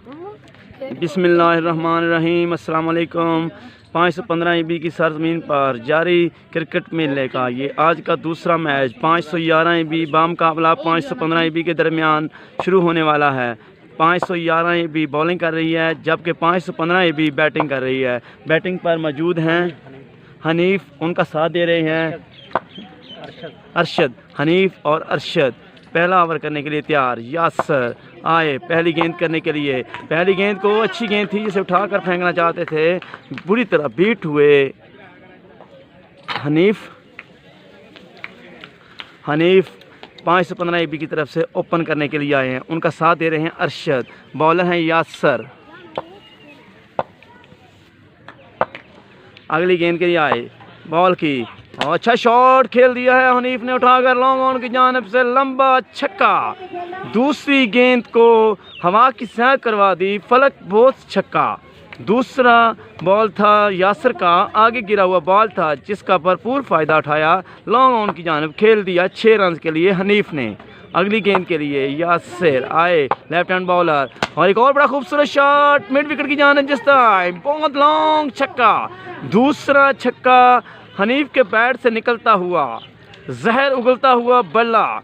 बिस्मिल्लाहिर्रहमानिर्रहीम। अस्सलाम वालेकुम। 515 EB की सरजमीन पर जारी क्रिकेट मेले का ये आज का दूसरा मैच 511 EB बामुकाबला 515 EB के दरमियान शुरू होने वाला है। 511 EB बॉलिंग कर रही है जबकि 515 EB बैटिंग कर रही है। बैटिंग पर मौजूद हैं हनीफ, उनका साथ दे रहे हैं अरशद। हनीफ और अरशद पहला ओवर करने के लिए तैयार। यासर आए पहली गेंद करने के लिए। पहली गेंद को अच्छी गेंद थी जिसे उठाकर फेंकना चाहते थे, बुरी तरह बीट हुए। हनीफ 515 EB की तरफ से ओपन करने के लिए आए हैं, उनका साथ दे रहे हैं अरशद। बॉलर हैं यासर। अगली गेंद के लिए आए, बॉल की और अच्छा शॉट खेल दिया है हनीफ ने, उठाकर लॉन्ग ऑन की जानिब से लंबा छक्का। दूसरी गेंद को हवा की सैर करवा दी, फलक बहुत छक्का। दूसरा बॉल था यासर का, आगे गिरा हुआ बॉल था जिसका भरपूर फ़ायदा उठाया, लॉन्ग ऑन की जानिब खेल दिया 6 रन के लिए हनीफ ने। अगली गेंद के लिए यासर आए, लेफ्ट हैंड बॉलर, और एक और बड़ा खूबसूरत शॉट मिड विकेट की जानिब जिस टाइम, बहुत लॉन्ग छक्का। दूसरा छक्का हनीफ के बैट से निकलता हुआ, जहर उगलता हुआ बल्ला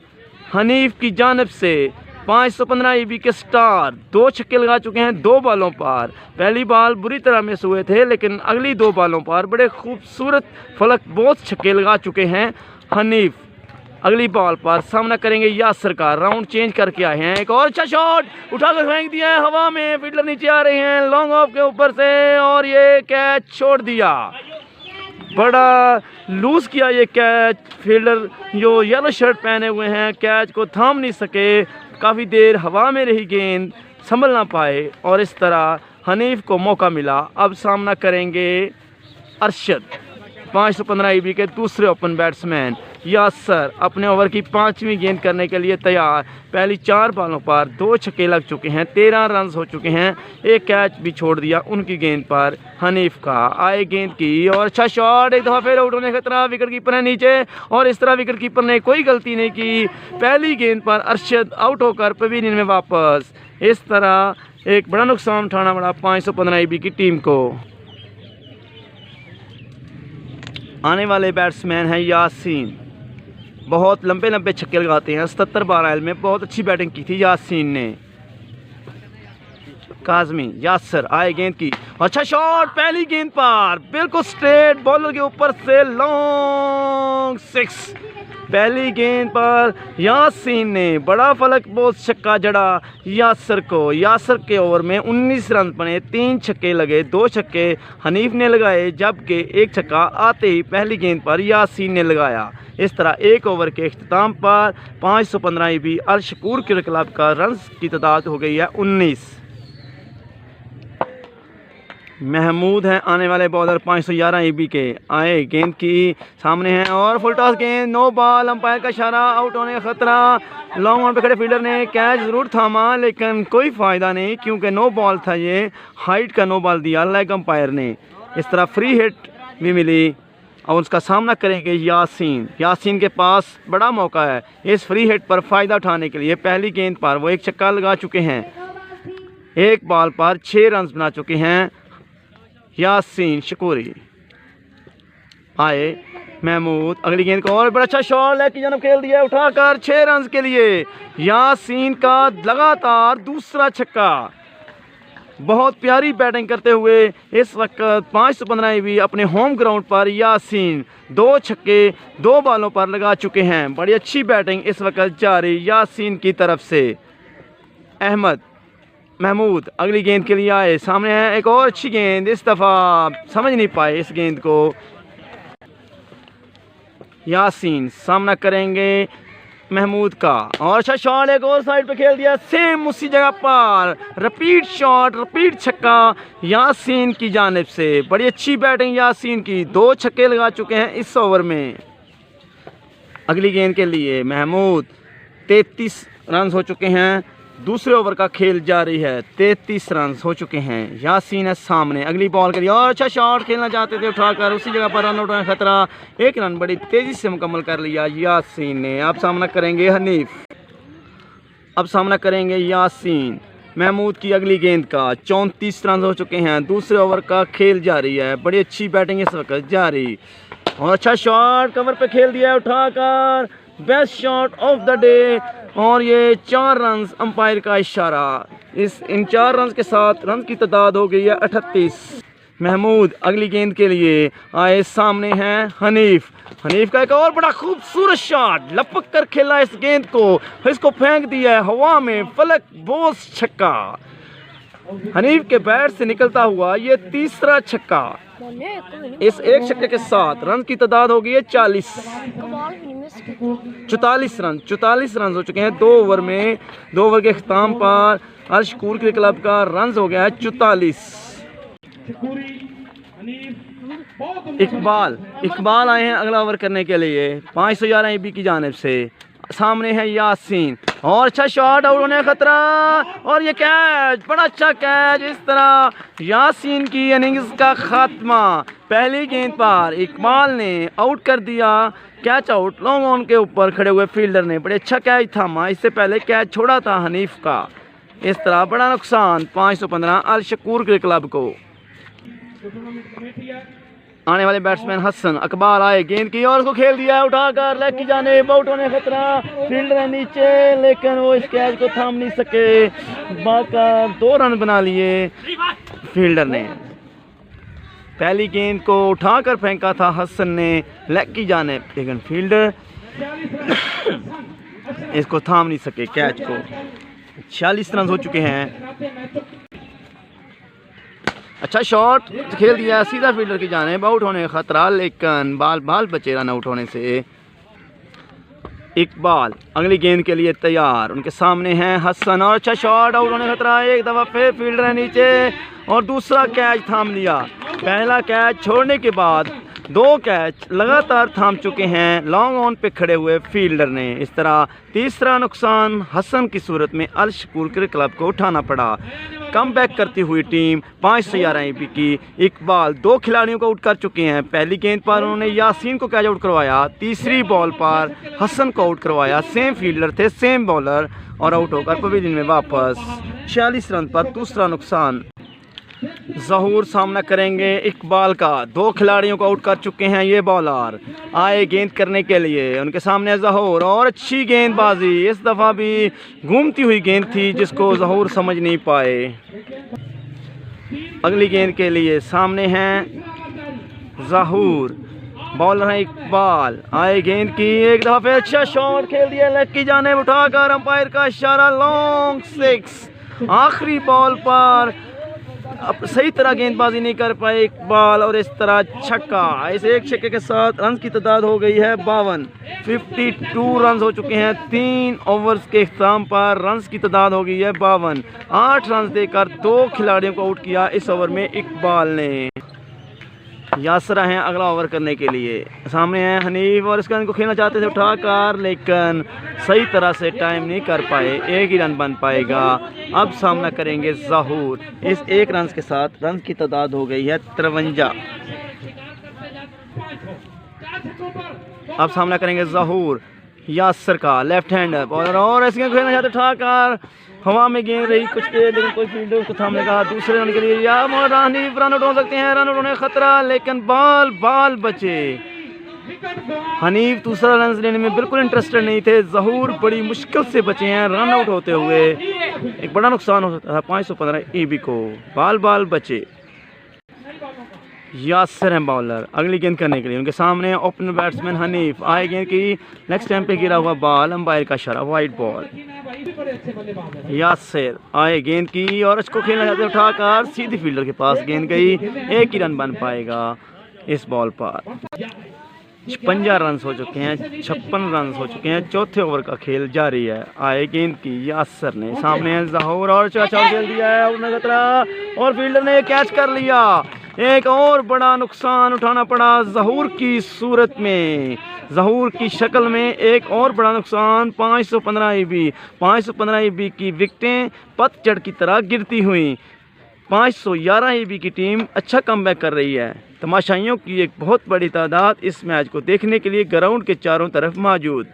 हनीफ की जानिब से। 515 EB के स्टार 2 छक्के लगा चुके हैं 2 बॉलों पर। पहली बॉल बुरी तरह मिस हुए थे, लेकिन अगली 2 बॉलों पर बड़े खूबसूरत फलक बहुत छक्के लगा चुके हैं हनीफ। अगली बॉल पर सामना करेंगे यासर का, राउंड चेंज करके आए हैं। एक और अच्छा शॉट उठाकर फेंक दिया है हवा में, फील्डर नीचे आ रहे हैं लॉन्ग ऑफ के ऊपर से, और ये कैच छोड़ दिया। बड़ा लूज़ किया ये कैच, फील्डर जो येलो शर्ट पहने हुए हैं कैच को थाम नहीं सके, काफ़ी देर हवा में रही गेंद, संभल ना पाए, और इस तरह हनीफ को मौका मिला। अब सामना करेंगे अरशद, 515 EB के दूसरे ओपन बैट्समैन। यासर अपने ओवर की 5वीं गेंद करने के लिए तैयार। पहली 4 बॉलों पर 2 छक्के लग चुके हैं, 13 रन हो चुके हैं, एक कैच भी छोड़ दिया उनकी गेंद पर हनीफ का। आए गेंद की और अच्छा शॉट, एक दफ़ा फिर आउट होने का खतरा, विकेट कीपर है नीचे, और इस तरह विकेट कीपर ने कोई गलती नहीं की। पहली गेंद पर अरशद आउट होकर पवेलियन में वापस। इस तरह एक बड़ा नुकसान उठाना पड़ा 515 EB की टीम को। आने वाले बैट्समैन हैं यासीन, बहुत लंबे लंबे छक्के लगाते हैं। 77 12 में बहुत अच्छी बैटिंग की थी यासीन ने। काजमी यासर आए गेंद की, अच्छा शॉट पहली गेंद पर बिल्कुल स्ट्रेट बॉलर के ऊपर से लॉन्ग 6। पहली गेंद पर यासीन ने बड़ा फलक बहुत छक्का जड़ा यासर को। यासर के ओवर में 19 रन बने, 3 छक्के लगे, 2 छक्के हनीफ ने लगाए, जबकि एक छक्का आते ही पहली गेंद पर यासीन ने लगाया। इस तरह एक ओवर के इख्तिताम पर 515 EB अल शकूर क्रिकेट क्लब का रन की तादाद हो गई है 19। महमूद हैं आने वाले बॉलर 511 EB के। आए गेंद की सामने हैं और फुल टॉस गेंद, नो बॉल, अंपायर का इशारा, आउट होने का खतरा। लॉन्ग ऑन पे खड़े फील्डर ने कैच ज़रूर थामा, लेकिन कोई फ़ायदा नहीं क्योंकि नो बॉल था, ये हाइट का नो बॉल दिया लेग अंपायर ने। इस तरह फ्री हिट भी मिली और उसका सामना करेंगे यासीन। यासीन के पास बड़ा मौका है इस फ्री हिट पर फ़ायदा उठाने के लिए। पहली गेंद पर वो एक छक्का लगा चुके हैं, एक बॉल पर 6 रन बना चुके हैं यासीन शकूरी। आए महमूद, अगली गेंद को और बड़ा अच्छा शॉट लेग की जानब खेल दिया उठाकर 6 रन के लिए। यासीन का लगातार दूसरा छक्का। बहुत प्यारी बैटिंग करते हुए इस वक्त 515 EB अपने होम ग्राउंड पर यासीन 2 छक्के 2 बॉलों पर लगा चुके हैं। बड़ी अच्छी बैटिंग इस वक्त जारी यासीन की तरफ से। अहमद महमूद अगली गेंद के लिए आए, सामने है एक और अच्छी गेंद, इस दफ़ा समझ नहीं पाए इस गेंद को। यासीन सामना करेंगे महमूद का, और अच्छा शॉट एक और साइड पे खेल दिया, सेम उसी जगह पर रिपीट शॉट, रिपीट छक्का यासीन की जानिब से। बड़ी अच्छी बैटिंग यासीन की, 2 छक्के लगा चुके हैं इस ओवर में। अगली गेंद के लिए महमूद 33 रन हो चुके हैं, दूसरे ओवर का खेल जारी है, 33 रन हो चुके हैं। यासीन है सामने, अगली बॉल के लिए और अच्छा शॉट खेलना चाहते थे उठाकर, उसी जगह पर रन आउट होने का खतरा, 1 रन बड़ी तेज़ी से मुकम्मल कर लिया यासीन ने। अब सामना करेंगे हनीफ, अब सामना करेंगे यासीन। महमूद की अगली गेंद का 34 रन हो चुके हैं। दूसरे ओवर का खेल जारी है। बड़ी अच्छी बैटिंग इस वक्त जारी और अच्छा शॉट कवर पे खेल दिया है उठाकर। Best shot of the day और ये 4 रन अंपायर का इशारा। इन 4 रन के साथ रन की तादाद हो गई है 38। महमूद अगली गेंद के लिए आए। सामने हैं हनीफ। हनीफ का एक और बड़ा खूबसूरत शॉट, लपक कर खेला इस गेंद को, इसको फेंक दिया है हवा में, फलक बोस छक्का। हनीफ के बैट से निकलता हुआ ये तीसरा छक्का। इस एक छक्के के साथ रन की तादाद हो गई है 40। 44 रन हो चुके हैं 2 ओवर में। 2 ओवर के अख्ताम पर अल-शकूर क्रिकेट क्लब का रन हो गया है 44। इकबाल आए हैं अगला ओवर करने के लिए 511 EB की जानिब से। सामने है यासीन और अच्छा शॉट, आउट होने का खतरा और ये कैच, बड़ा अच्छा कैच। इस तरह यासीन की इनिंग्स का खात्मा। पहली गेंद पर इकबाल ने आउट कर दिया, कैच आउट लॉन्ग ऑन के ऊपर खड़े हुए फील्डर ने बड़े अच्छा कैच थामा। इससे पहले कैच छोड़ा था हनीफ का। इस तरह बड़ा नुकसान 515 अल-शकूर क्रिकेट क्लब को। आने वाले बैट्समैन हसन अकबर आए, गेंद की और उसको खेल दिया उठाकर लेग की जानिब, आउट होने का खतरा। फील्डर है नीचे लेकिन वो इस कैच को थाम नहीं सके। बाकर 2 रन बना लिए फील्डर ने। पहली गेंद को उठाकर फेंका था हसन ने लेग की जानिब, लेकिन फील्डर इसको थाम नहीं सके कैच को। 46 रन हो चुके हैं। अच्छा शॉट खेल दिया सीधा फील्डर की जानिब, आउट होने का खतरा, लेकिन बाल बचे रन आउट होने से। इकबाल अगली गेंद के लिए तैयार, उनके सामने हैं हसन और अच्छा शॉट, आउट होने का खतरा। एक दफ़ा फिर फील्डर है नीचे और दूसरा कैच थाम लिया। पहला कैच छोड़ने के बाद 2 कैच लगातार थाम चुके हैं लॉन्ग ऑन पे खड़े हुए फील्डर ने। इस तरह तीसरा नुकसान हसन की सूरत में अल-शकूर क्रिकेट क्लब को उठाना पड़ा। कम बैक करती हुई टीम 511 EB की। इकबाल 2 खिलाड़ियों को आउट कर चुके हैं। पहली गेंद पर उन्होंने यासीन को कैच आउट करवाया, तीसरी बॉल पर हसन को आउट करवाया। सेम फील्डर थे, सेम बॉलर और आउट होकर पवेलियन में वापस। 46 रन पर दूसरा नुकसान। ज़हूर सामना करेंगे इकबाल का। 2 खिलाड़ियों को आउट कर चुके हैं ये बॉलर। आए गेंद करने के लिए, उनके सामने ज़हूर और अच्छी गेंदबाजी। इस दफ़ा भी घूमती हुई गेंद थी जिसको ज़हूर समझ नहीं पाए। अगली गेंद के लिए सामने हैं ज़हूर, बॉलर है इकबाल। आए गेंद की, एक दफ़ा फिर अच्छा शॉट खेल दिया लेग की जानिब उठाकर, अंपायर का इशारा, लॉन्ग 6। आखिरी बॉल पर अब सही तरह गेंदबाजी नहीं कर पाए इकबाल और इस तरह छक्का। इस एक छक्के के साथ रन की तादाद हो गई है 52। 52 रन हो चुके हैं 3 ओवर्स के इख्तिताम पर। रन की तादाद हो गई है 52। 8 रन देकर 2 खिलाड़ियों को आउट किया इस ओवर में इकबाल ने। यासर हैं अगला ओवर करने के लिए। सामने हैं हनीफ और इसका इनको खेलना चाहते थे उठाकर, लेकिन सही तरह से टाइम नहीं कर पाए। 1 ही रन बन पाएगा। अब सामना करेंगे ज़हूर। इस 1 रन के साथ रन की तादाद हो गई है 53। अब सामना करेंगे ज़हूर यासर का, लेफ्ट हैंडर बॉलर और इसके खेलना चाहते उठाकर, हवा में गेंद रही कुछ देर लेकिन कोई फील्डर को थामने का। दूसरे रन के लिए या हनीफ रन आउट हो सकते हैं, रन आउट होने का खतरा, लेकिन बाल बचे। हनीफ दूसरा रन लेने में बिल्कुल इंटरेस्टेड नहीं थे। ज़हूर बड़ी मुश्किल से बचे हैं रन आउट होते हुए। एक बड़ा नुकसान हो सकता था 515 EB को। बाल बचे। यासर हैं बॉलर अगली गेंद करने के लिए, उनके सामने ओपनर बैट्समैन हनीफ। आए गेंद की, नेक्स्ट टाइम पे गिरा हुआ बॉल, अंपायर का इशारा, वाइड बॉल। यासर आए गेंद की और इसको खेलना चाहते उठाकर, सीधी फील्डर के पास गेंद गई। 1 ही रन बन पाएगा इस बॉल पर। 56 रन हो चुके हैं, 56 रन हो चुके हैं। चौथे ओवर का खेल जारी है। आए गेंद की यासर ने, सामने है ज़हूर और अच्छा खेल दिया है, उन्हें खतरा और फील्डर ने कैच कर लिया। एक और बड़ा नुकसान उठाना पड़ा ज़हूर की सूरत में, ज़हूर की शक्ल में एक और बड़ा नुकसान। 515 EB 515 EB की विकेटें पतझड़ की तरह गिरती हुई। 511 EB की टीम अच्छा कमबैक कर रही है। तमाशाइयों की एक बहुत बड़ी तादाद इस मैच को देखने के लिए ग्राउंड के चारों तरफ मौजूद।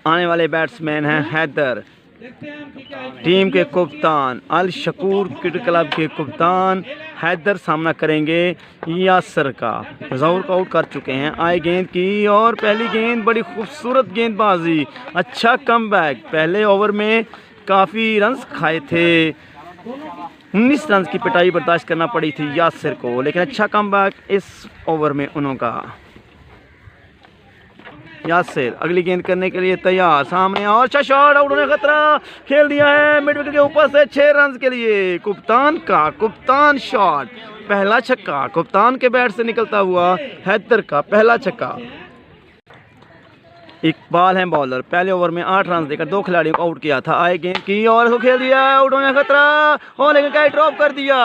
आने वाले बैट्समैन हैं हैदर। टीम के कप्तान अल शकूर क्रिकेट क्लब के कप्तान हैदर सामना करेंगे यासर का। जहूर को आउट कर चुके हैं। आए गेंद की और पहली गेंद, बड़ी खूबसूरत गेंदबाजी, अच्छा कमबैक। पहले ओवर में काफ़ी रन्स खाए थे, 19 रन की पिटाई बर्दाश्त करना पड़ी थी यासिर को, लेकिन अच्छा कमबैक इस ओवर में उनका। यासिर अगली गेंद करने के लिए तैयार, सामने और अच्छा शॉट, आउट होने का खतरा, खेल दिया है मिड विकेट के ऊपर से 6 रन के लिए। कप्तान का कप्तान शॉट, पहला छक्का कप्तान के बैट से निकलता हुआ हैदर का पहला छक्का। इकबाल है बॉलर, पहले ओवर में 8 रन देकर 2 खिलाड़ियों को आउट किया था। आए गेंद की और उसको खेल दिया, आउट होने का खतरा, और लेकिन कैच ड्रॉप कर दिया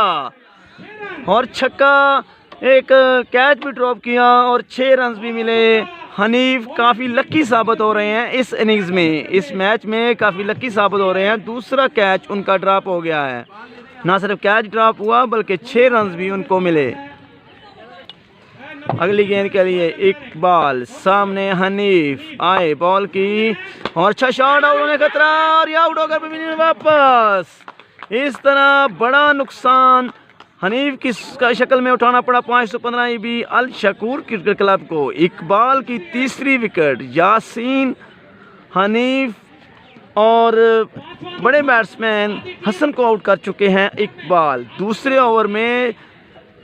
और छक्का, एक कैच भी ड्रॉप किया और 6 रन भी मिले। हनीफ काफ़ी लकी साबित हो रहे हैं इस इनिंग्स में, इस मैच में काफ़ी लकी साबित हो रहे हैं। दूसरा कैच उनका ड्रॉप हो गया है, ना सिर्फ कैच ड्रॉप हुआ बल्कि 6 रन भी उनको मिले। अगली गेंद के लिए इकबाल, सामने हनीफ, आए बॉल की और अच्छा शॉट, आउट होने का खतरा और आउट होकर भी वापस। इस तरह बड़ा नुकसान हनीफ की शक्ल में उठाना पड़ा 515 EB अल शकूर क्रिकेट क्लब को। इकबाल की तीसरी विकेट, यासीन, हनीफ और बड़े बैट्समैन हसन को आउट कर चुके हैं इकबाल। दूसरे ओवर में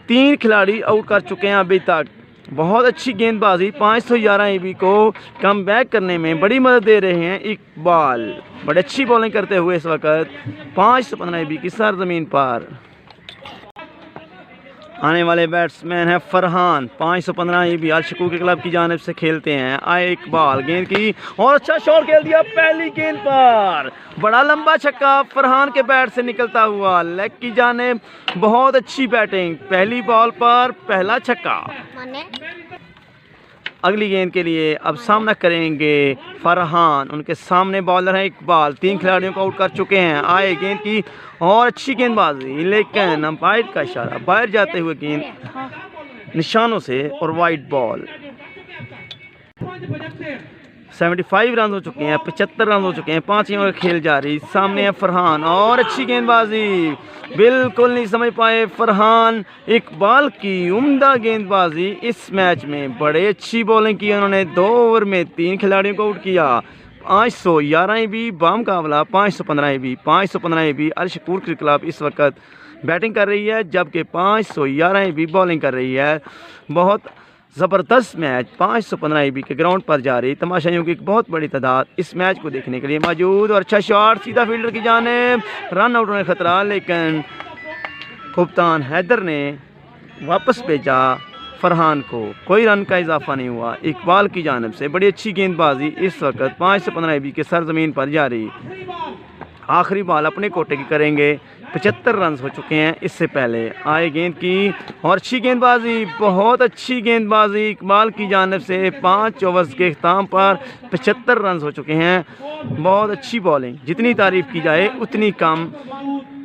3 खिलाड़ी आउट कर चुके हैं अभी तक। बहुत अच्छी गेंदबाजी, 511 EB को कम बैक करने में बड़ी मदद दे रहे हैं इकबाल। बड़ी अच्छी बॉलिंग करते हुए इस वक्त 515 EB की सरजमीन पर। आने वाले बैट्समैन है फरहान, 515 EB अल शकूर के क्लब की जानिब से खेलते हैं। आए इकबाल, गेंद की और अच्छा शॉट खेल दिया पहली गेंद पर, बड़ा लंबा छक्का फरहान के बैट से निकलता हुआ लेग की जानिब। बहुत अच्छी बैटिंग, पहली बॉल पर पहला छक्का। अगली गेंद के लिए अब सामना करेंगे फरहान, उनके सामने बॉलर है इकबाल। 3 खिलाड़ियों को आउट कर चुके हैं। आए गेंद की और अच्छी गेंदबाजी, लेकिन अंपायर का इशारा, बाहर जाते हुए गेंद निशानों से और वाइड बॉल। 75 रन हो चुके हैं, 75 रन हो चुके हैं, 5 ओवर खेल जारी। सामने है फरहान और अच्छी गेंदबाजी, बिल्कुल नहीं समझ पाए फरहान इकबाल की उम्दा गेंदबाजी इस मैच में। बड़े अच्छी बॉलिंग की उन्होंने, 2 ओवर में 3 खिलाड़ियों को आउट किया। 511 EB बामुकाबला 515 EB। 515 EB अल शकूर क्रिकेट क्लब इस वक्त बैटिंग कर रही है, जबकि 511 EB बॉलिंग कर रही है। बहुत ज़बरदस्त मैच 515 EB के ग्राउंड पर जारी। तमाशाइयों की एक बहुत बड़ी तादाद इस मैच को देखने के लिए मौजूद। और अच्छा शॉट सीधा फील्डर की जानिब, रन आउट होने का खतरा, लेकिन कप्तान हैदर ने वापस भेजा फरहान को, कोई रन का इजाफा नहीं हुआ। इकबाल की जानिब से बड़ी अच्छी गेंदबाजी इस वक्त 515 EB के सरजमीन पर जारी। आखिरी बॉल अपने कोटे की करेंगे, 75 रन हो चुके हैं इससे पहले। आए गेंद की और अच्छी गेंदबाजी, बहुत अच्छी गेंदबाजी इकबाल की जानिब से। 5 ओवर्स के अख्ताम पर 75 रन हो चुके हैं। बहुत अच्छी बॉलिंग, जितनी तारीफ़ की जाए उतनी कम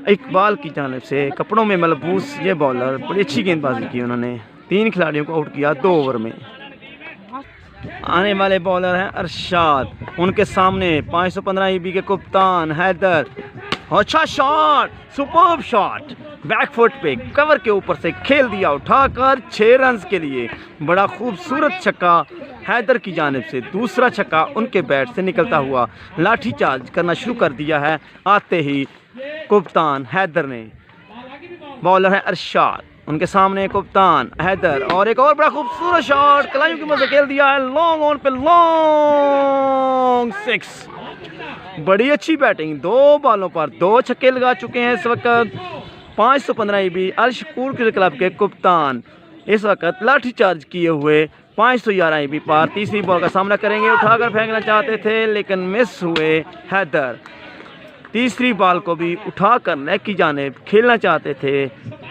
इकबाल की जानिब से। कपड़ों में मलबूस ये बॉलर, बड़ी अच्छी गेंदबाजी की उन्होंने, 3 खिलाड़ियों को आउट किया 2 ओवर में। आने वाले बॉलर हैं अरशाद, उनके सामने 515 EB के कप्तान हैदर। अच्छा शॉट, सुपर्ब शॉट, बैकफुट पे कवर के ऊपर से खेल दिया उठाकर 6 रन के लिए। बड़ा खूबसूरत छक्का हैदर की जानिब से। दूसरा छक्का उनके बैट से निकलता हुआ लाठी चार्ज करना शुरू कर दिया है आते ही कप्तान हैदर ने। बॉलर है अरशाद, उनके सामने कप्तान हैदर और एक और बड़ा खूबसूरत शॉट कलाइयों की मदद से खेल दिया है लॉन्ग ऑन पे, लॉन्ग 6। बड़ी अच्छी बैटिंग, 2 बॉलों पर 2 छक्के लगा चुके हैं इस वक्त 515 EB अल शकूर क्रिकेट क्लब के कप्तान। इस वक्त लाठी चार्ज किए हुए 511 EB पर तीसरी बॉल का सामना करेंगे। उठाकर फेंकना चाहते थे लेकिन मिस हुए हैदर। तीसरी बॉल को भी उठाकर नेक की जानिब खेलना चाहते थे,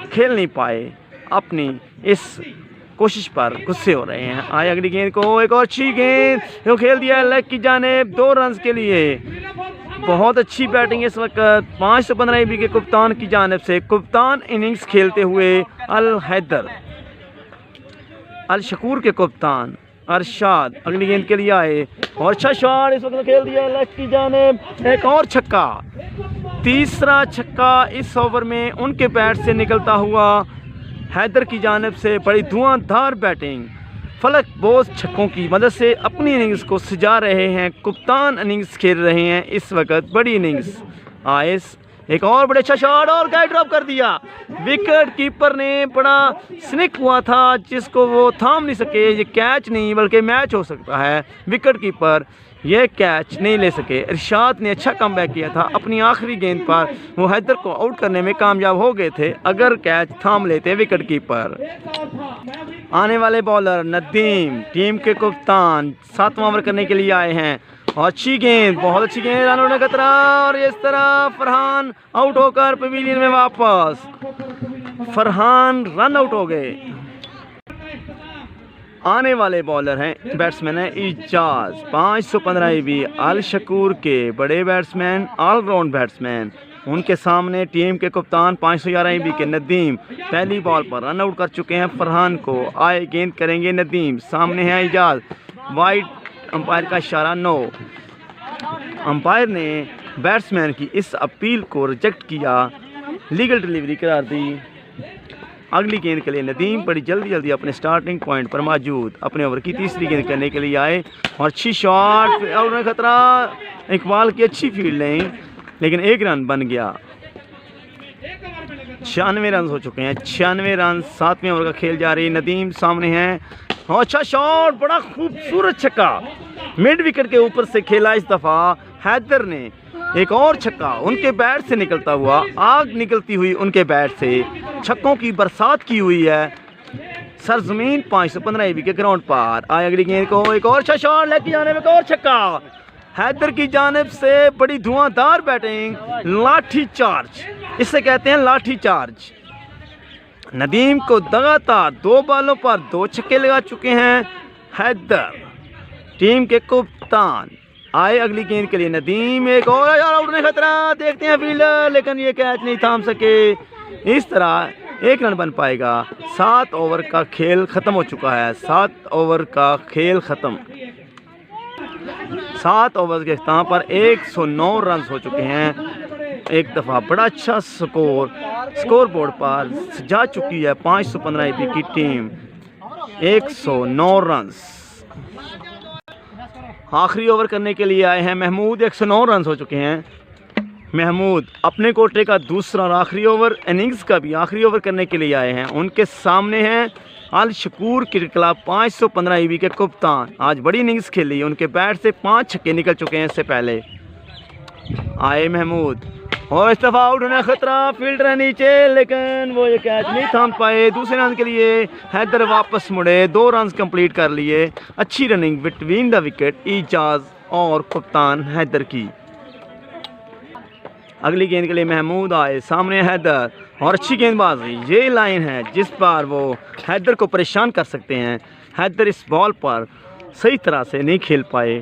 खेल नहीं पाए। अपनी इस कोशिश पर गुस्से हो रहे हैं। आए अगली गेंद को, एक और अच्छी गेंद जो खेल दिया लेग की जानिब 2 रन के लिए। बहुत अच्छी बैटिंग इस वक्त 515 EB के कप्तान की जानिब से। कप्तान इनिंग्स खेलते हुए अल हैदर, अल शकूर के कप्तान अरशाद अगली गेंद के लिए आए और अच्छा शॉट इस वक्त खेल दिया लेफ्ट की जानिब, एक और छक्का, तीसरा छक्का इस ओवर में उनके बैट से निकलता हुआ हैदर की जानिब से। बड़ी धुआंधार बैटिंग, फलक बोस छक्कों की मदद से अपनी इनिंग्स को सजा रहे हैं। कप्तान इनिंग्स खेल रहे हैं इस वक्त, बड़ी इनिंग्स। आयस एक और बड़ा अच्छा शॉट और कैच ड्रॉप कर दिया। विकेट कीपर ने बड़ा स्निक हुआ था जिसको वो थाम नहीं सके। ये कैच नहीं बल्कि मैच हो सकता है। विकेट कीपर ये कैच नहीं ले सके। इरशाद ने अच्छा कमबैक किया था अपनी आखिरी गेंद पर, वो हैदर को आउट करने में कामयाब हो गए थे अगर कैच थाम लेते विकेट कीपर। आने वाले बॉलर नदीम टीम के कप्तान 7वां ओवर करने के लिए आए हैं और अच्छी गेंद, बहुत अच्छी गेंद, रन होने का खतरा और इस तरह फरहान आउट होकर पवेलियन में वापस। फरहान रन आउट हो गए। आने वाले बॉलर हैं बैट्समैन है इजाज 515 EB अल शकूर के बड़े बैट्समैन, ऑलराउंड बैट्समैन। उनके सामने टीम के कप्तान 511 EB के नदीम पहली बॉल पर रन आउट कर चुके हैं फरहान को। आए गेंद करेंगे नदीम, सामने है इजाज, वाइड अंपायर का इशारा नो। अंपायर ने बैट्समैन की इस अपील को रिजेक्ट किया, लीगल डिलीवरी करार दी। अगली गेंद के लिए नदीम बड़ी जल्दी अपने स्टार्टिंग पॉइंट पर मौजूद अपने ओवर की तीसरी गेंद करने के लिए आए और अच्छी शॉट और खतरा, इकबाल की अच्छी फील्ड नहीं लेकिन एक रन बन गया। 96 रन हो चुके हैं, 96 रन। 7वें ओवर का खेल जारी। नदीम सामने हैं और अच्छा शॉट, बड़ा खूबसूरत छक्का मिड विकेट के ऊपर से खेला इस दफ़ा हैदर ने। एक और छक्का उनके बैट से निकलता हुआ, आग निकलती हुई उनके बैट से, छक्कों की बरसात की हुई है सरजमीन 515 EB के ग्राउंड पर। आए अगली गेंद को, एक और अच्छा शॉट लेग की जाने में, एक और छक्का हैदर की जानिब से। बड़ी धुआंधार बैटिंग, लाठी चार्ज इसे कहते हैं, लाठी चार्ज। नदीम को लगातार 2 बॉलों पर 2 छक्के लगा चुके हैं हैदर टीम के कप्तान। आए अगली गेंद के लिए नदीम, एक और आउट ने खतरा, देखते हैं फील्डर लेकिन ये कैच नहीं थाम सके। इस तरह 1 रन बन पाएगा। 7 ओवर का खेल ख़त्म हो चुका है। 7 ओवर का खेल ख़त्म। 7 ओवर के स्थान पर 109 रन हो चुके हैं। एक दफ़ा बड़ा अच्छा स्कोर बोर्ड पर जा चुकी है 515 EB की टीम, 109 रन। आखिरी ओवर करने के लिए आए हैं महमूद, 109 रन हो चुके हैं। महमूद अपने कोटे का दूसरा और आखिरी ओवर, इनिंग्स का भी आखिरी ओवर करने के लिए आए हैं। उनके सामने हैं अल शकूर क्रिकेट क्लब 515 EB के कप्तान। आज बड़ी इनिंग्स खेली, उनके बैट से 5 छक्के निकल चुके हैं इससे पहले। आए महमूद और इस दफ़ा आउट होने खतरा, फील्डर है नीचे लेकिन वो ये कैच नहीं थाम पाए। दूसरे रन के लिए हैदर वापस मुड़े, 2 रन कंप्लीट कर लिए। अच्छी running between the wicket Ijaz और कप्तान हैदर की। अगली गेंद के लिए महमूद आए, सामने हैदर और अच्छी गेंदबाजी। ये लाइन है जिस पर वो हैदर को परेशान कर सकते हैं। हैदर इस बॉल पर सही तरह से नहीं खेल पाए,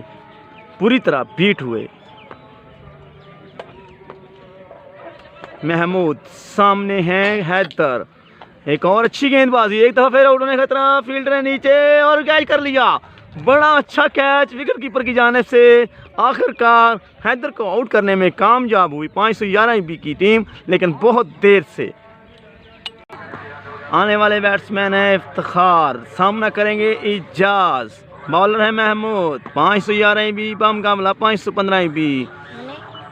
पूरी तरह बीट हुए। महमूद सामने हैं हैदर, एक और अच्छी गेंदबाजी, एक दफ़ा फिर आउट होने का खतरा, फील्डर है नीचे और कैच कर लिया। बड़ा अच्छा कैच विकेट कीपर की जानिब से। आखिरकार हैदर को आउट करने में कामयाब हुई 511 EB की टीम, लेकिन बहुत देर से। आने वाले बैट्समैन है इफ्तिखार, सामना करेंगे इजाज। बॉलर है महमूद, 511 EB, बम का हमला 515 EB।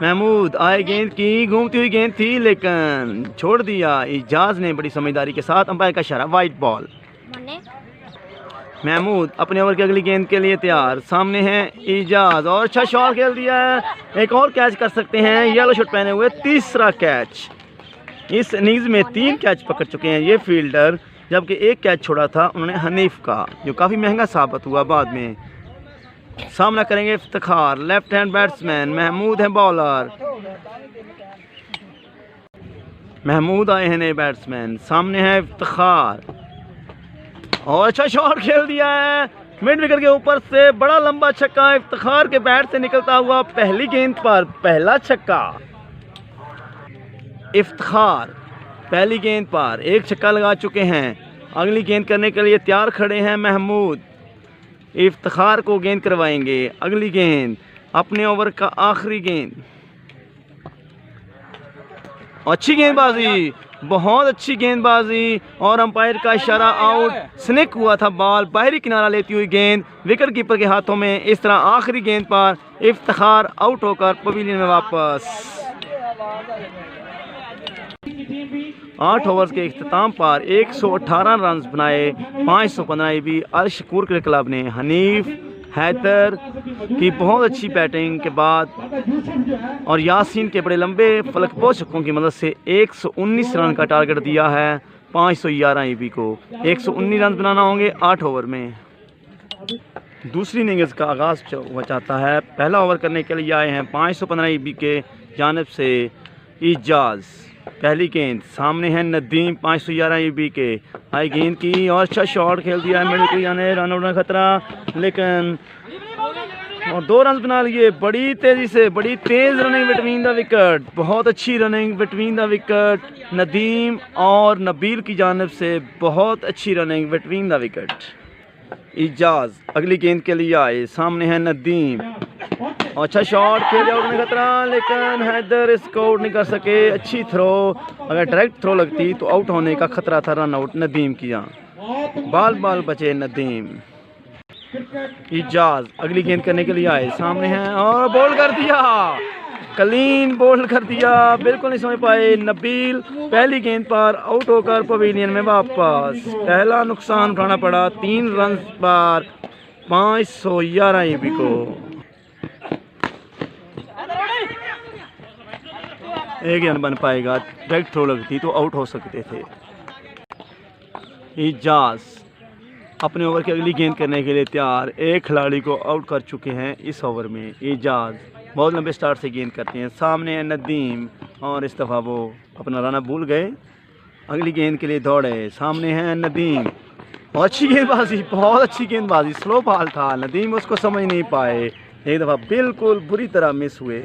महमूद आए, गेंद की घूमती हुई गेंद थी लेकिन छोड़ दिया इजाज ने बड़ी समझदारी के साथ। अंपायर का इशारा, वाइट बॉल। महमूद अपने ओवर की अगली गेंद के लिए तैयार, सामने हैं इजाज और अच्छा शॉट खेल दिया है। एक और कैच कर सकते हैं, येलो शर्ट पहने हुए, तीसरा कैच। इस इनिंग्स में 3 कैच पकड़ चुके हैं ये फील्डर, जबकि एक कैच छोड़ा था उन्होंने हनीफ का, जो काफ़ी महंगा साबित हुआ बाद में। सामना करेंगे Iftikhar, left hand batsman. Mahmood है बॉलर, महमूद आए हैं नए बैट्समैन। सामने है इफ्तिखार और अच्छा शॉट खेल दिया है मिड विकेट के ऊपर से, बड़ा लंबा छक्का इफ्तिखार के बैट से निकलता हुआ। पहली गेंद पर पहला छक्का। इफ्तिखार पहली गेंद पर 1 छक्का लगा चुके हैं। अगली गेंद करने के लिए तैयार खड़े हैं महमूद। इफ्तिखार को गेंद करवाएंगे। अगली गेंद, अपने ओवर का आखिरी गेंद। अच्छी गेंदबाजी, बहुत अच्छी गेंदबाजी और अंपायर का इशारा आउट। स्निक हुआ था बॉल, बाहरी किनारा लेती हुई गेंद विकेट कीपर के हाथों में। इस तरह आखिरी गेंद पर इफ्तिखार आउट होकर पवेलियन में वापस। 8 ओवर के इख्तिताम पर 118 रन बनाए 515 EB। अल शकूर क्रिकेट क्लब ने हनीफ हैदर की बहुत अच्छी बैटिंग के बाद और यासीन के बड़े लंबे फलकपोश छक्कों की मदद से 119 रन का टारगेट दिया है 511 EB को। 119 रन बनाना होंगे 8 ओवर में। दूसरी इनिंग्स का आगाज़ हुआ चाहता है। पहला ओवर करने के लिए आए हैं 515 EB के जानिब से इजाज़। पहली गेंद, सामने है नदीम 511 EB के। आई गेंद की और अच्छा शॉट खेल दिया है मिडिल जाने, रन आउट का खतरा, लेकिन और 2 रन बना लिए बड़ी तेज़ी से। बड़ी तेज़ रनिंग बिटवीन द विकेट, बहुत अच्छी running between the wicket. Nadeem और नबील की जानिब से बहुत अच्छी running between the wicket. Ejaz अगली गेंद के लिए आए, सामने है नदीम, अच्छा शॉट खेल आउट होने का खतरा, लेकिन हैदर इसको आउट नहीं कर सके। अच्छी थ्रो, अगर डायरेक्ट थ्रो लगती तो आउट होने का खतरा था। रन आउट नदीम किया, बाल बचे नदीम। इजाज़ अगली गेंद करने के लिए आए, सामने हैं और बोल्ड कर दिया, क्लीन बोल्ड कर दिया, बिल्कुल नहीं समझ पाए नबील। पहली गेंद पर आउट होकर पवेलियन में वापस। पहला नुकसान उठाना पड़ा 3 रन पर 511 EB को। एक रन बन पाएगा, डायरेक्ट थ्रो लगती तो आउट हो सकते थे। इजाज़ अपने ओवर की अगली गेंद करने के लिए तैयार। एक खिलाड़ी को आउट कर चुके हैं इस ओवर में। इजाज़ बहुत लंबे स्टार्ट से गेंद करते हैं। सामने है नदीम और इस दफ़ा वो अपना राना भूल गए, अगली गेंद के लिए दौड़े। सामने है नदीम और अच्छी गेंदबाजी, बहुत अच्छी गेंदबाजी, स्लो बॉल था, नदीम उसको समझ नहीं पाए। एक दफ़ा बिल्कुल बुरी तरह मिस हुए।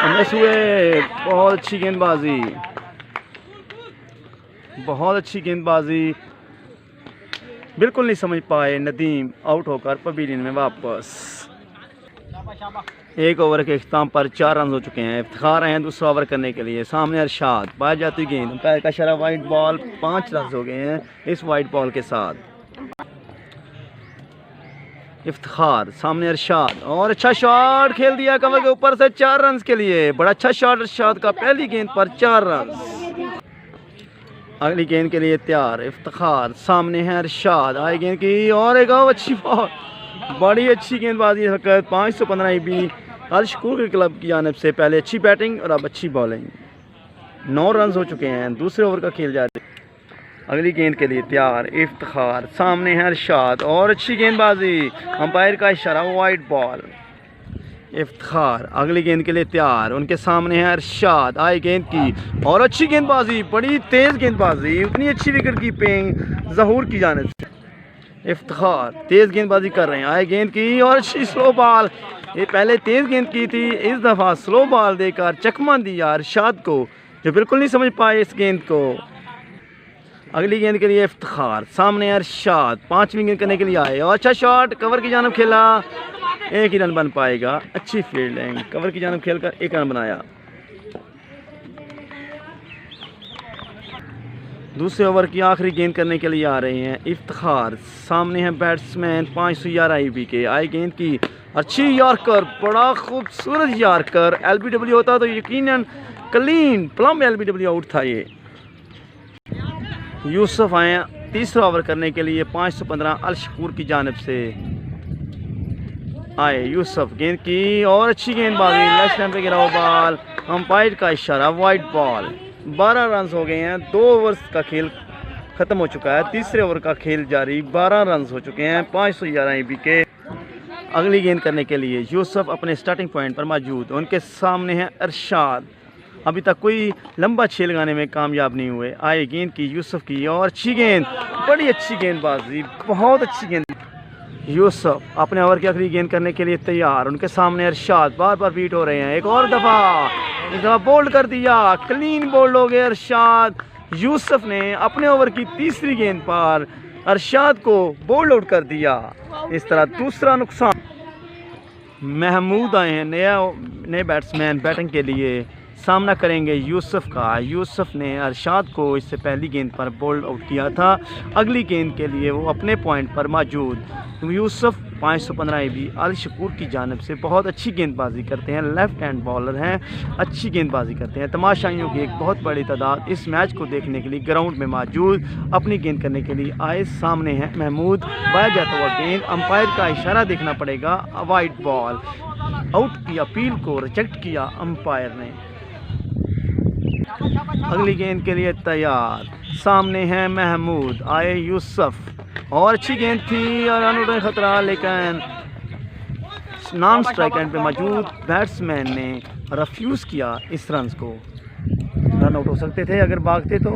मिस हुए, बहुत अच्छी गेंदबाजी, बहुत अच्छी गेंदबाजी, बिल्कुल नहीं समझ पाए। नदीम आउट होकर पवेलियन में वापस। एक ओवर के इख्तिताम पर 4 रन हो चुके हैं। इफ्तिखार आए हैं दूसरा ओवर करने के लिए। सामने अरशाद, बाहर जाती गेंद, अंपायर का इशारा, वाइट बॉल। 5 रन हो गए हैं इस वाइट बॉल के साथ। इफ्तिखार, सामने अरशाद और अच्छा शॉट खेल दिया कवर के ऊपर से 4 रन के लिए। बड़ा अच्छा शॉट अरशाद का, पहली गेंद पर 4 रन। अगली गेंद के लिए तैयार इफ्तिखार, सामने है अरशाद, आई गेंद की और एक अच्छी बॉल, बड़ी अच्छी गेंदबाजी। 515 EB अल शकूर क्रिकेट क्लब की जानिब से। पहले अच्छी बैटिंग और अब अच्छी बॉलिंग। 9 रन हो चुके हैं, दूसरे ओवर का खेल जारी। अगली गेंद के लिए तैयार इफ्तिखार, सामने है अरशाद और अच्छी गेंदबाजी, अंपायर का इशारा, वाइट बॉल। इफ्तिखार अगली गेंद के लिए तैयार, उनके सामने है अरशाद, आई गेंद की और अच्छी गेंदबाजी, बड़ी तेज़ गेंदबाजी, उतनी अच्छी विकेट कीपिंग ज़हूर की जानिब से। इफ्तिखार तेज़ गेंदबाजी कर रहे हैं, आई गेंद की और अच्छी स्लो बॉल। ये पहले तेज़ गेंद की थी, इस दफ़ा स्लो बॉल देकर चकमा दिया अरशाद को, जो बिल्कुल नहीं समझ पाए इस गेंद को। अगली गेंद के लिए इफ्तिखार, सामने अरशाद, 5वीं गेंद करने के लिए आए और अच्छा शॉट कवर की जानिब खेला, 1 ही रन बन पाएगा। अच्छी फील्डिंग, कवर की जानिब खेलकर 1 रन बनाया। दूसरे ओवर की आखिरी गेंद करने के लिए आ रहे हैं इफ्तिखार, सामने है बैट्समैन 511 EB के। आई गेंद की अच्छी यॉर्कर, बड़ा खूबसूरत यॉर्कर, LBW होता तो यकीनन क्लीन प्लम LBW आउट था ये। यूसुफ आए तीसरा ओवर करने के लिए। 515 अल शकूर की जानिब से आए यूसुफ, गेंद की और अच्छी गेंदबाजी, लेफ्ट स्टैंप पे गिरा हुआ बॉल, अंपायर का इशारा, वाइट बॉल। 12 रन हो गए हैं, 2 ओवर्स का खेल ख़त्म हो चुका है, तीसरे ओवर का खेल जारी। 12 रन हो चुके हैं 511 EB के। अगली गेंद करने के लिए यूसुफ अपने स्टार्टिंग पॉइंट पर मौजूद। उनके सामने है अरशाद। अभी तक कोई लंबा छे लगाने में कामयाब नहीं हुए। आए गेंद की यूसुफ की और अच्छी गेंद, बड़ी अच्छी गेंदबाजी, बहुत अच्छी गेंद। यूसुफ अपने ओवर की आखिरी गेंद करने के लिए तैयार। उनके सामने अरशाद बार बार बीट हो रहे हैं। एक दफ़ा बोल्ड कर दिया, क्लीन बोल्ड हो गए अरशाद। यूसुफ ने अपने ओवर की तीसरी गेंद पर अरशाद को बोल्ड आउट कर दिया। इस तरह दूसरा नुकसान। महमूद आए हैं नए बैट्समैन बैटिंग के लिए, सामना करेंगे यूसुफ का। यूसुफ ने अरशाद को इससे पहली गेंद पर बोल्ड आउट किया था। अगली गेंद के लिए वो अपने पॉइंट पर मौजूद। यूसुफ 515 AV अल शकूर की जानिब से बहुत अच्छी गेंदबाजी करते हैं, लेफ़्ट हैंड बॉलर हैं, अच्छी गेंदबाजी करते हैं। तमाशाइयों की एक बहुत बड़ी तादाद इस मैच को देखने के लिए ग्राउंड में मौजूद, अपनी गेंद करने के लिए आए। सामने है महमूद, बाया जाता हुआ गेंद, अंपायर का इशारा देखना पड़ेगा। वाइड बॉल, आउट की अपील को रिजेक्ट किया अंपायर ने। अगली गेंद के लिए तैयार। सामने है महमूद, आए यूसुफ और अच्छी गेंद थी और रन उड़ने खतरा, लेकिन नॉन स्ट्राइक एंड पे मौजूद बैट्समैन ने रफ्यूज़ किया इस रन को। रन आउट हो सकते थे अगर भागते तो।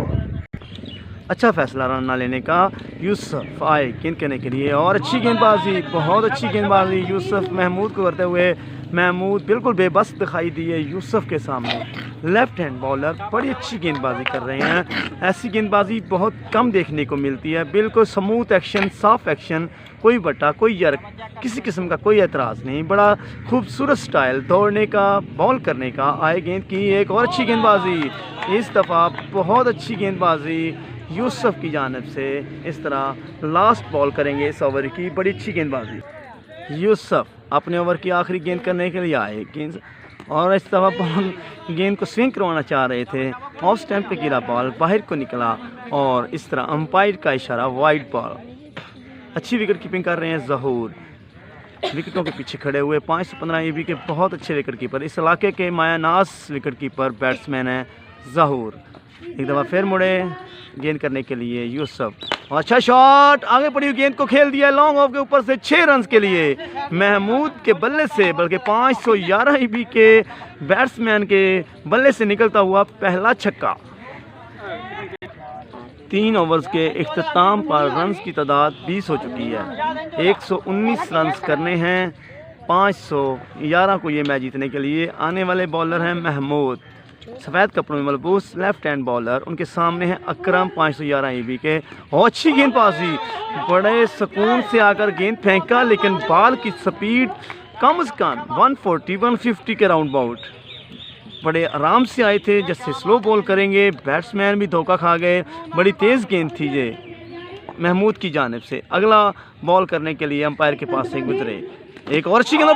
अच्छा फैसला रन ना लेने का। यूसुफ आए गेंद करने के लिए और अच्छी गेंदबाजी, बहुत अच्छी गेंदबाजी यूसुफ महमूद को करते हुए। महमूद बिल्कुल बेबस दिखाई दिए यूसुफ के सामने। लेफ़्ट हैंड बॉलर बड़ी अच्छी गेंदबाजी कर रहे हैं। ऐसी गेंदबाजी बहुत कम देखने को मिलती है। बिल्कुल स्मूथ एक्शन, साफ एक्शन, कोई बटा, कोई यर्क, किसी किस्म का कोई एतराज़ नहीं। बड़ा खूबसूरत स्टाइल दौड़ने का, बॉल करने का। आए गेंद की एक और अच्छी गेंदबाजी, इस दफ़ा बहुत अच्छी गेंदबाजी यूसुफ की जानिब से। इस तरह लास्ट बॉल करेंगे इस ओवर की, बड़ी अच्छी गेंदबाजी। यूसुफ अपने ओवर की आखिरी गेंद करने के लिए आए गेंद, और इस दफ़ा बॉल गेंद को स्विंग करवाना चाह रहे थे। ऑफ स्टैम्प पे गिरा बॉल, बाहर को निकला और इस तरह अंपायर का इशारा, वाइड बॉल। अच्छी विकेट कीपिंग कर रहे हैं ज़हूर, विकेटों के पीछे खड़े हुए। 515 AV के बहुत अच्छे विकेट कीपर, इस इलाके के मायानास विकेट कीपर बैट्समैन है ज़हूर। एक दफ़ा फिर मुड़े गेंद करने के लिए यूसुफ, और अच्छा शॉट, आगे पड़ी हुई गेंद को खेल दिया लॉन्ग ऑफ के ऊपर से 6 रन के लिए महमूद के बल्ले से, बल्कि 511 AV के बैट्समैन के बल्ले से निकलता हुआ पहला छक्का। 3 ओवर्स के इख्तिताम पर रन्स की तादाद 20 हो चुकी है। 119 रन्स करने हैं 511 को ये मैच जीतने के लिए। आने वाले बॉलर हैं महमूद, सफ़ेद कपड़ों में मलबूस लेफ़्ट हैंड बॉलर। उनके सामने है अकरम 511 AV के। और अच्छी गेंदबाजी, बड़े सुकून से आकर गेंद फेंका, लेकिन बॉल की स्पीड कम से कम 140-150 के राउंड अबाउट। बड़े आराम से आए थे, जैसे स्लो बॉल करेंगे। बैट्समैन भी धोखा खा गए, बड़ी तेज़ गेंद थी ये महमूद की जानिब से। अगला बॉल करने के लिए अंपायर के पास से गुजरे। एक और अच्छी गेंद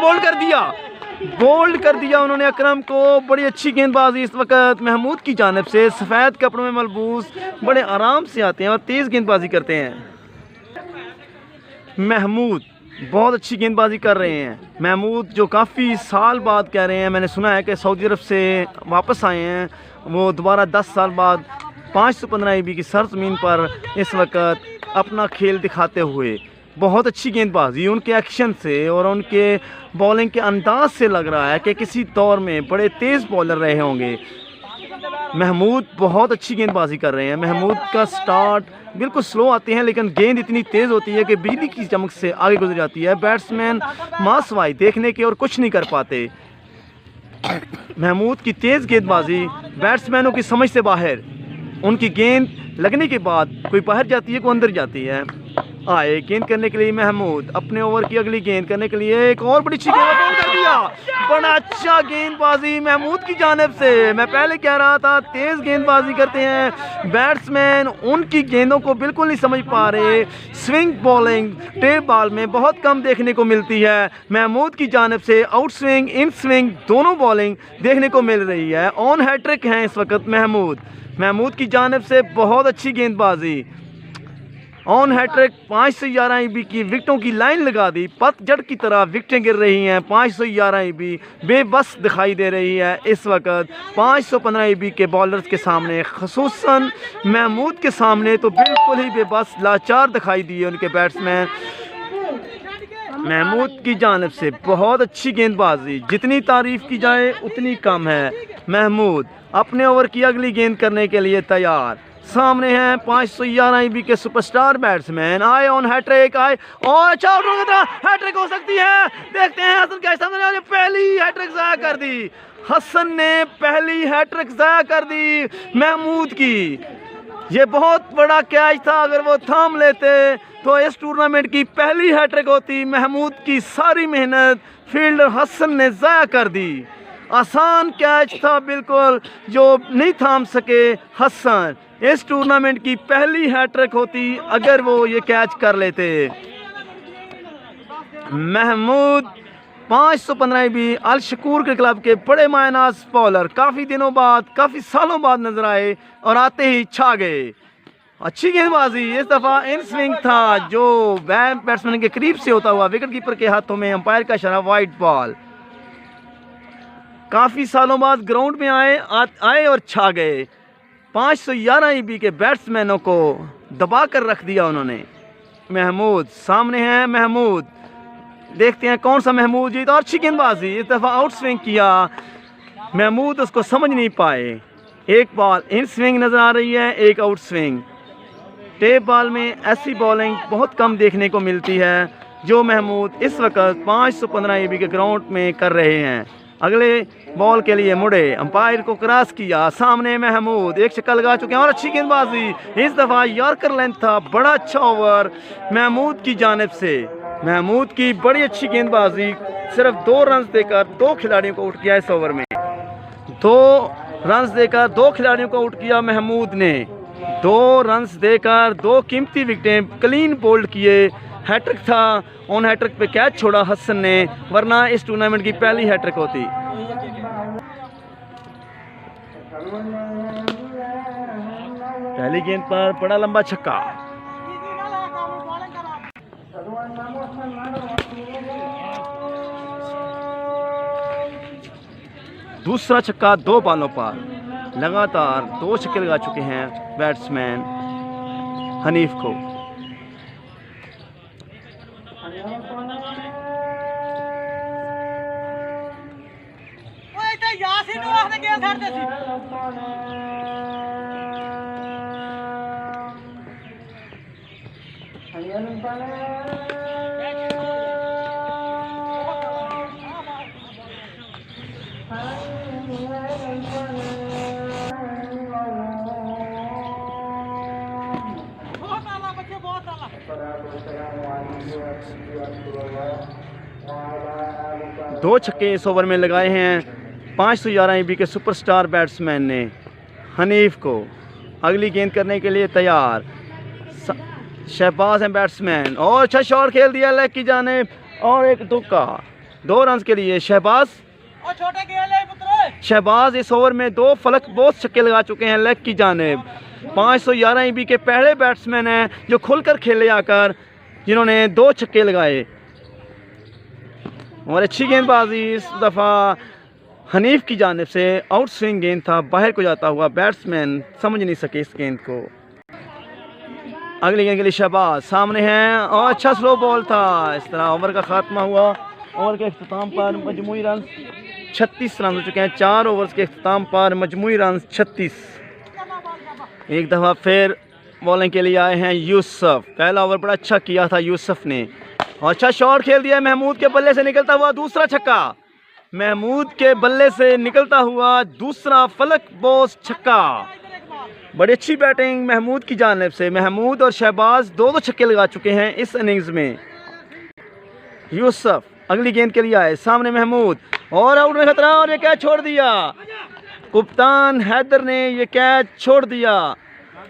बोल्ड कर दिया उन्होंने अकरम को। बड़ी अच्छी गेंदबाजी इस वक्त महमूद की जानिब से। सफ़ेद कपड़ों में मलबूस, बड़े आराम से आते हैं और तेज़ गेंदबाजी करते हैं। महमूद बहुत अच्छी गेंदबाजी कर रहे हैं। महमूद जो काफ़ी साल बाद कह रहे हैं, मैंने सुना है कि सऊदी अरब से वापस आए हैं, वो दोबारा 10 साल बाद 515 AV की सरज़मीन पर इस वक्त अपना खेल दिखाते हुए। बहुत अच्छी गेंदबाजी, उनके एक्शन से और उनके बॉलिंग के अंदाज से लग रहा है कि किसी दौर में बड़े तेज़ बॉलर रहे होंगे। महमूद बहुत अच्छी गेंदबाजी कर रहे हैं। महमूद का स्टार्ट बिल्कुल स्लो आते हैं, लेकिन गेंद इतनी तेज़ होती है कि बिजली की चमक से आगे गुजर जाती है। बैट्समैन मासवाई देखने के और कुछ नहीं कर पाते। महमूद की तेज़ गेंदबाजी बैट्समैनों की समझ से बाहर, उनकी गेंद लगने के बाद कोई बाहर जाती है, कोई अंदर जाती है। आए गेंद करने के लिए महमूद, अपने ओवर की अगली गेंद करने के लिए एक और बड़ी अच्छी गेंद कर दिया। बड़ा अच्छा गेंदबाजी महमूद की जानिब से। मैं पहले कह रहा था तेज़ गेंदबाजी करते हैं बैट्समैन, उनकी गेंदों को बिल्कुल नहीं समझ पा रहे। स्विंग बॉलिंग टेप बॉल में बहुत कम देखने को मिलती है। महमूद की जानिब से आउट स्विंग, इन स्विंग दोनों बॉलिंग देखने को मिल रही है। ऑन हैट्रिक हैं इस वक्त महमूद की जानिब से। बहुत अच्छी गेंदबाजी, ऑन हैट्रिक। 511 AV की विकेटों की लाइन लगा दी, पतझड़ की तरह विकेटें गिर रही हैं। 511 AV बेबस दिखाई दे रही है इस वक्त 515 AV के बॉलर्स के सामने, ख़ुसूसन महमूद के सामने तो बिल्कुल ही बेबस, लाचार दिखाई दिए उनके बैट्समैन। महमूद की जानिब से बहुत अच्छी गेंदबाजी, जितनी तारीफ की जाए उतनी कम है। महमूद अपने ओवर की अगली गेंद करने के लिए तैयार। सामने हैं 511 IB के सुपरस्टार बैट्समैन, आए ऑन हैट्रिक, आए और अच्छा हैट्रिक हो सकती है। देखते हैं हसन क्या सामने पहली हैट्रिक ज़ाया कर दी। हसन ने पहली हैट्रिक ज़ाया कर दी महमूद की। ये बहुत बड़ा कैच था, अगर वो थाम लेते तो इस टूर्नामेंट की पहली हैट्रिक होती। महमूद की सारी मेहनत फील्डर हसन ने ज़ाया कर दी। आसान कैच था बिल्कुल, जो नहीं थाम सके हसन। इस टूर्नामेंट की पहली हैट्रिक होती अगर वो ये कैच कर लेते। महमूद 515 IB अल शकूर के क्लब के बड़े मायनाज बॉलर काफ़ी दिनों बाद, काफ़ी सालों बाद नजर आए और आते ही छा गए। अच्छी गेंदबाजी, इस दफ़ा इन स्विंग था जो बैट्समैन के करीब से होता हुआ विकेट कीपर के हाथों में, अंपायर का इशारा, वाइड बॉल। काफ़ी सालों बाद ग्राउंड में आए और छा गए। 511 IB के बैट्समैनों को दबा कर रख दिया उन्होंने। महमूद सामने हैं, महमूद देखते हैं कौन सा महमूद जीता। और अच्छी गेंदबाजी, इस दफ़ा आउट स्विंग किया महमूद, उसको समझ नहीं पाए। एक बॉल इन स्विंग नज़र आ रही है, एक आउट स्विंग। टेप बॉल में ऐसी बॉलिंग बहुत कम देखने को मिलती है जो महमूद इस वक्त 515 IB के ग्राउंड में कर रहे हैं। अगले बॉल के लिए मुड़े, अंपायर को क्रॉस किया, सामने महमूद एक छक्का लगा चुके हैं। और अच्छी गेंदबाजी, इस दफ़ा यॉर्कर लेंथ था, बड़ा अच्छा ओवर महमूद की जानिब से। महमूद की बड़ी अच्छी गेंदबाजी, सिर्फ 2 रन देकर 2 खिलाड़ियों को आउट किया इस ओवर में। 2 रन देकर 2 खिलाड़ियों को आउट किया महमूद ने। 2 रन देकर 2 कीमती विकेटें क्लीन बोल्ड किए। हैट्रिक था, ऑन हैट्रिक पे कैच छोड़ा हसन ने, वरना इस टूर्नामेंट की पहली हैट्रिक होती। पहली गेंद पर बड़ा लंबा छक्का। दूसरा छक्का 2 बॉलों पर, लगातार 2 छक्के लगा चुके हैं बैट्समैन हनीफ को। दो छक्के इस ओवर में लगाए हैं 511 IB के सुपरस्टार बैट्समैन ने हनीफ को। अगली गेंद करने के लिए तैयार शहबाज हैं बैट्समैन, और अच्छा शॉट खेल दिया लेग की जानिब, और एक तुक्का। 2 रन के लिए शहबाज इस ओवर में 2 फलक बहुत छक्के लगा चुके हैं लेग की जानिब। 511 IB के पहले बैट्समैन हैं जो खुलकर खेले आकर, जिन्होंने 2 छक्के लगाए। और अच्छी गेंदबाजी इस दफ़ा हनीफ की जानिब से, आउट स्विंग गेंद था, बाहर को जाता हुआ, बैट्समैन समझ नहीं सके इस गेंद को। अगली गेंद के लिए शहबाज सामने हैं, और अच्छा स्लो बॉल था। इस तरह ओवर का खात्मा हुआ। ओवर के अख्ताम पर मजमूई रन 36 रन हो चुके हैं। 4 ओवर्स के अख्ताम पर मजमूई रन 36। एक दफ़ा फिर बॉलिंग के लिए आए हैं यूसुफ। पहला ओवर बड़ा अच्छा किया था यूसुफ ने, और अच्छा शॉट खेल दिया महमूद के बल्ले से निकलता हुआ दूसरा छक्का। महमूद के बल्ले से निकलता हुआ दूसरा फलक बोस छक्का। बड़ी अच्छी बैटिंग महमूद की जानिब से। महमूद और शहबाज 2 छक्के लगा चुके हैं इस इनिंग्स में। यूसुफ अगली गेंद के लिए आए, सामने महमूद, और आउट में खतरा, और ये कैच छोड़ दिया। कप्तान हैदर ने ये कैच छोड़ दिया।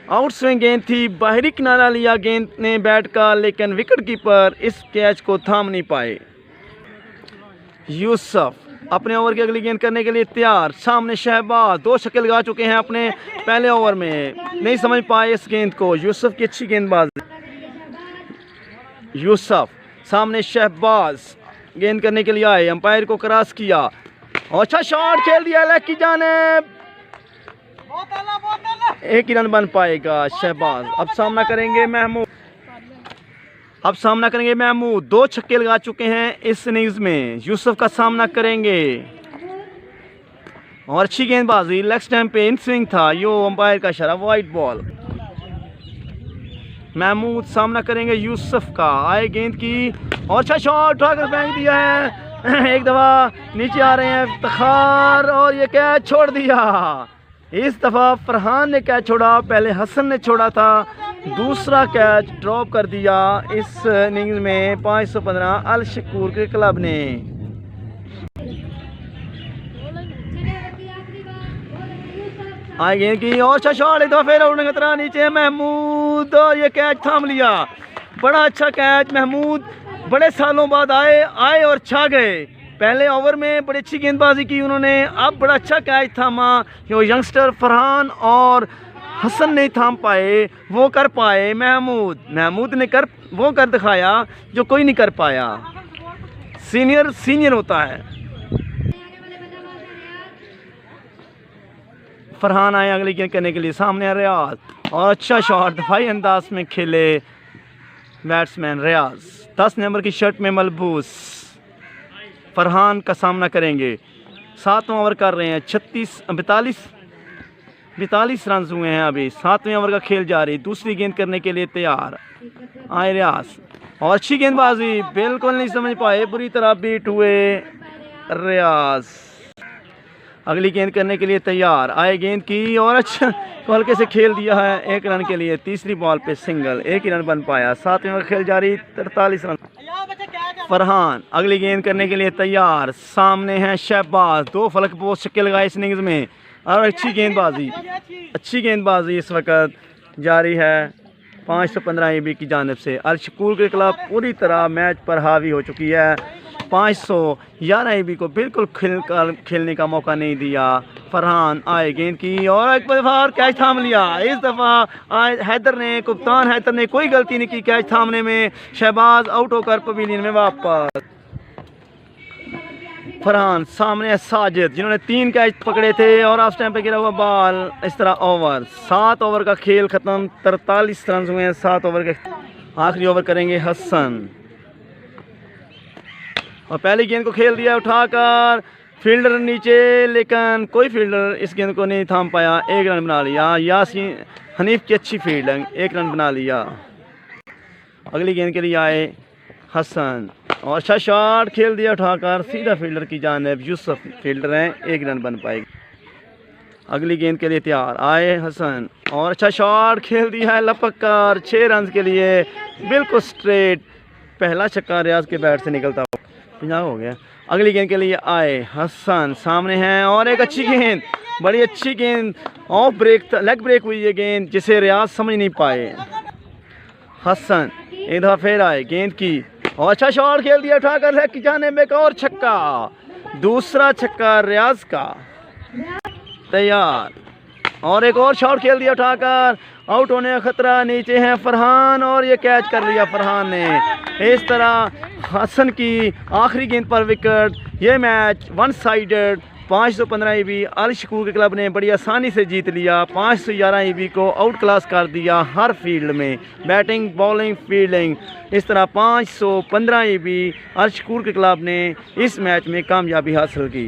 आउट स्विंग गेंद थी, बाहरी किनारा लिया गेंद ने बैट का, लेकिन विकेट कीपर इस कैच को थाम नहीं पाए। यूसुफ अपने ओवर की अगली गेंद करने के लिए तैयार। सामने शहबाज 2 छक्के लगा चुके हैं अपने पहले ओवर में, नहीं समझ पाए इस गेंद को। यूसुफ की अच्छी गेंदबाजी। यूसुफ सामने शहबाज गेंद करने के लिए आए, अंपायर को क्रॉस किया, और अच्छा शॉट खेल दिया लेग की जानिब। एक ही रन बन पाएगा शहबाज। अब सामना करेंगे महमूद। अब सामना करेंगे महमूद, 2 छक्के लगा चुके हैं इस इनिंग्स में। यूसुफ का सामना करेंगे और अच्छी गेंदबाजी, लेग स्टैम्प पे इन स्विंग था, यो अंपायर का इशारा, वाइड बॉल। महमूद सामना करेंगे यूसुफ का, आए गेंद की और अच्छा शॉट उठाकर फेंक दिया है। एक दफ़ा नीचे आ रहे हैं इफ्तिखार और ये कैच छोड़ दिया। इस दफ़ा फरहान ने कैच छोड़ा, पहले हसन ने छोड़ा था, दूसरा कैच ड्रॉप कर दिया इस इनिंग्स में 515 अल शकूर के क्लब ने। आए गेंद की और अच्छा शॉट, एक दफ़ा फिर उड़ने का खतरा, नीचे महमूद और ये कैच थाम लिया। बड़ा अच्छा कैच, महमूद बड़े सालों बाद आए और छा गए। पहले ओवर में बड़ी अच्छी गेंदबाजी की उन्होंने, अब बड़ा अच्छा कैच थामा। जो यंगस्टर फरहान और हसन नहीं थाम पाए, वो कर पाए महमूद ने वो कर दिखाया जो कोई नहीं कर पाया। सीनियर होता है। फरहान आए अगली गेंद करने के लिए, सामने रियाज और अच्छा शॉट दफाई अंदाज में खेले बैट्समैन रियाज। 10 नंबर की शर्ट में मलबूस फरहान का सामना करेंगे। 7वां ओवर कर रहे हैं, 42 रन हुए हैं अभी। 7वें ओवर का खेल जारी, दूसरी गेंद करने के लिए तैयार आए रियाज और अच्छी गेंदबाजी, बिल्कुल नहीं समझ पाए, बुरी तरह बीट हुए रियाज। अगली गेंद करने के लिए तैयार आए गेंद की और अच्छा हल्के से खेल दिया है 1 रन के लिए। तीसरी बॉल पे सिंगल, 1 ही रन बन पाया। 7वें ओवर खेल जारी, 43 रन। फरहान अगली गेंद करने के लिए तैयार, सामने है शहबाज, 2 फलक पोस्ट छक्के लगाए इस इनिंग्स में और अच्छी गेंदबाजी इस वक्त जारी है 515 EB की जानिब से। अल शकूर के खिलाफ पूरी तरह मैच पर हावी हो चुकी है। 511 EB को बिल्कुल खेलने का मौका नहीं दिया। फरहान आए गेंद की और एक बार कैच थाम लिया। इस दफ़ा कप्तान हैदर ने कोई गलती नहीं की कैच थामने में। शहबाज आउट होकर पवेलियन में वापस। फरहान सामने है साजिद, जिन्होंने 3 कैच पकड़े थे और ऑफ टाइम पे गिरा हुआ बॉल। इस तरह ओवर, 7 ओवर का खेल ख़त्म, 43 रन हुए हैं 7 ओवर के। आखिरी ओवर करेंगे हसन और पहली गेंद को खेल दिया उठाकर, फील्डर नीचे, लेकिन कोई फील्डर इस गेंद को नहीं थाम पाया। 1 रन बना लिया। यासीन हनीफ की अच्छी फील्डिंग, 1 रन बना लिया। अगली गेंद के लिए आए हसन और अच्छा शॉट खेल दिया उठाकर सीधा फील्डर की जानिब। यूसुफ फील्डर हैं, 1 रन बन पाएगी। अगली गेंद के लिए तैयार आए हसन और अच्छा शॉट खेल दिया है लपक कर 6 रन के लिए, बिल्कुल स्ट्रेट। पहला छक्का रियाज के बैट से निकलता 50 हो गया। अगली गेंद के लिए आए हसन, सामने हैं और एक अच्छी गेंद, बड़ी अच्छी गेंद, ऑफ ब्रेक, लेग ब्रेक हुई ये गेंद जिसे रियाज समझ नहीं पाए। हसन एक दफ़ा फिर आए गेंद की और अच्छा शॉट खेल दिया उठाकर लेग की जाने में, एक और छक्का, दूसरा छक्का रियाज का तैयार और एक और शॉट खेल दिया उठाकर, आउट होने का खतरा। नीचे हैं फरहान और ये कैच कर लिया फरहान ने। इस तरह हसन की आखिरी गेंद पर विकेट। ये मैच 1 साइडेड 515 EB अल शकूर के क्लब ने बड़ी आसानी से जीत लिया। 511 EB को आउट क्लास कर दिया हर फील्ड में, बैटिंग, बॉलिंग, फील्डिंग। इस तरह 515 EB अल शकूर के क्लब ने इस मैच में कामयाबी हासिल की।